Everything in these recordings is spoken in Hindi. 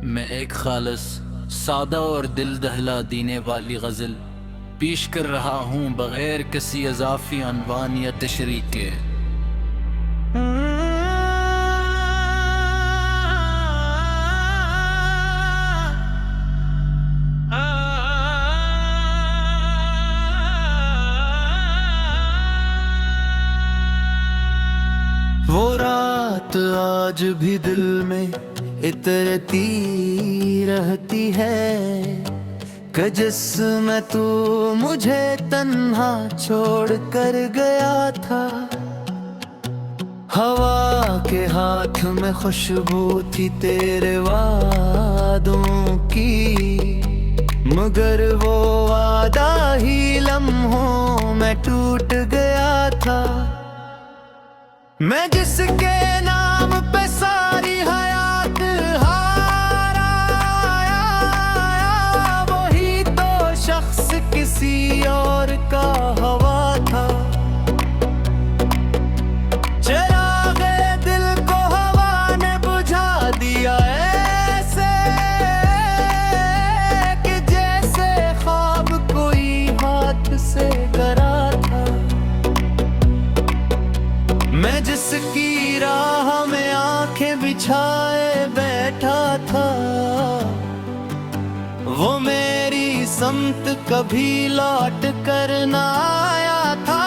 मैं एक खालिस सादा और दिल दहला देने वाली गज़ल पेश कर रहा हूँ बग़ैर किसी इज़ाफ़ी अनवान या तशरीह के। वो रात आज भी दिल में इतरती रहती है कि जिसमें तू मुझे तन्हा छोड़ कर गया था। हवा के हाथ में खुशबू थी तेरे वादों की, मगर वो वादा ही लम्हों में टूट गया था। मैं जिसके नाम पे सारी हयात हारा, वही तो शख्स किसी और का हवा था। चिरागे दिल को हवा ने बुझा दिया ऐसे कि जैसे ख्वाब कोई हाथ से करा था। मैं जिसकी राह में आंखें बिछाए बैठा था, वो मेरी समत कभी लौट कर न आया था।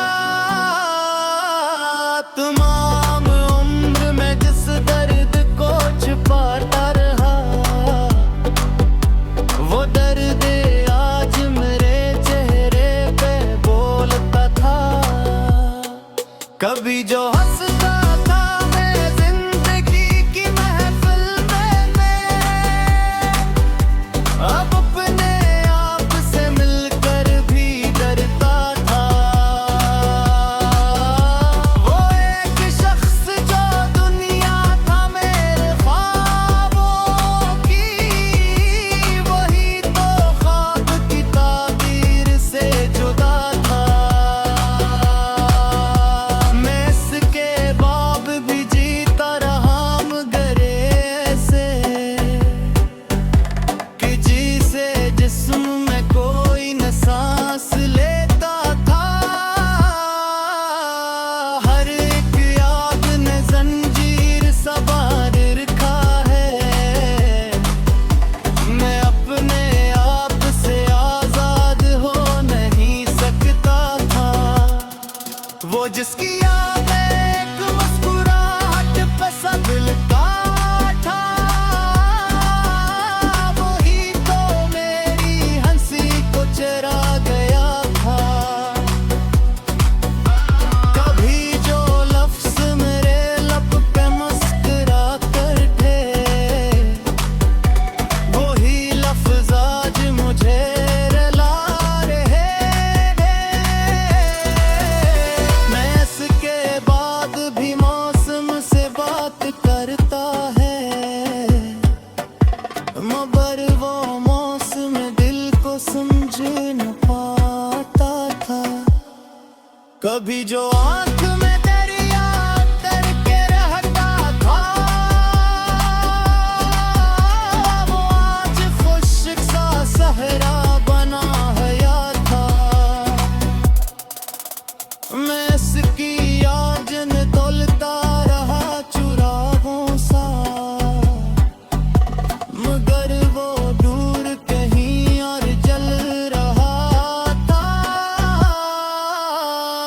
तमाम उम्र में जिस दर्द को छुपाता रहा, वो दर्द आज मेरे चेहरे पे बोलता था। कभी जो हंसता था मैं जिंदगी की महफिल में, अब अपने आप से मिलकर भी डरता था। वो एक शख्स जो दुनिया था मेरे ख्वाबों की, वही तो ख्वाब की ताबीर से जुदा था। वो जिसकी याद एक मुस्कुराहट पे सा दिल का था, वही तो मेरी हंसी को चरा गया था। कभी जो लफ्ज मेरे लब पे मुस्कुरा कर थे, वही लफ्ज आज मुझे करता है, मगर वो मौसम दिल को समझ न पाता था। कभी जो आँख में दरिया तर के रहता था, वो आज खुश्क सा सहरा बना हया था। मैं इसकी याद न तोलता रहा चुराहों सा, मगर वो दूर कहीं और जल रहा था।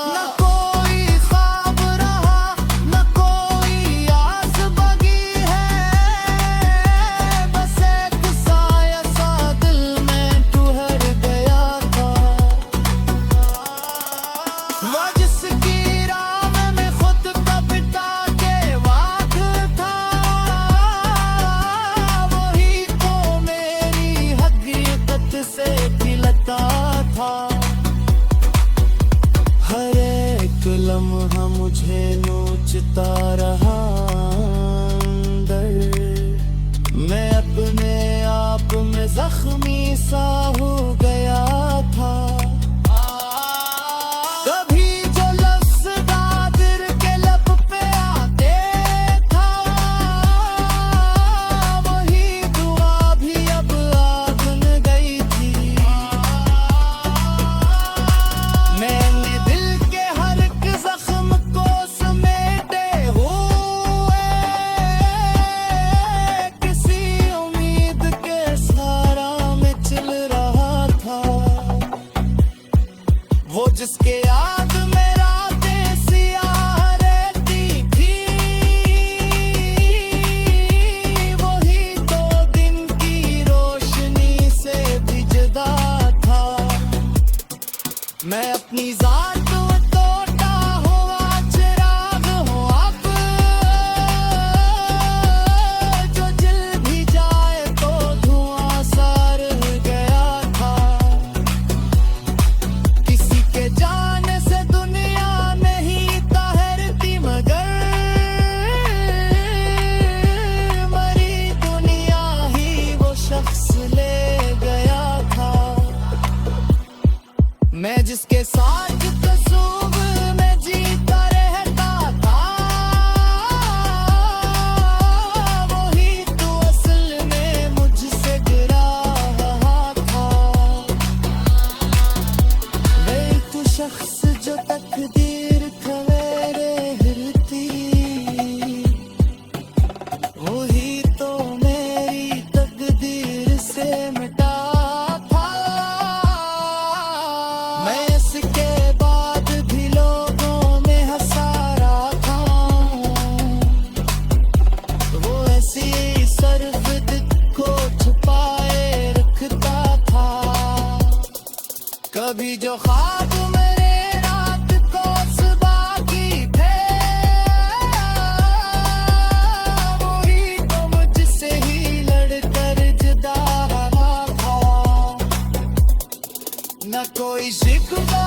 न कोई ख्वाब रहा, न कोई आस बगी है, बस एक साया सा दिल में ठहर गया था। वो जिसकी हर एक लम्हा मुझे नोचता रहा अंदर, मैं अपने आप में जख्मी सा हो गया था। कभी जो लफ्ज़ दिल के लब पे आते था, वही दुआ जिसके साथ तस्वीर में जीता रहता था, वही तो असल में मुझसे गिरा था। वही तो शख्स जो तकदीर खवेरे हिरती, वही तो मेरी तकदीर से मिटा था। मैं इसके बाद भी लोगों में हंसा रहा था, वो ऐसी सर्वद को छुपाए रखता था। कभी जो ख्वाब मेरे रात को सुबह की थे, वही तो मुझसे ही लड़कर जुदा था। न कोई शिकवा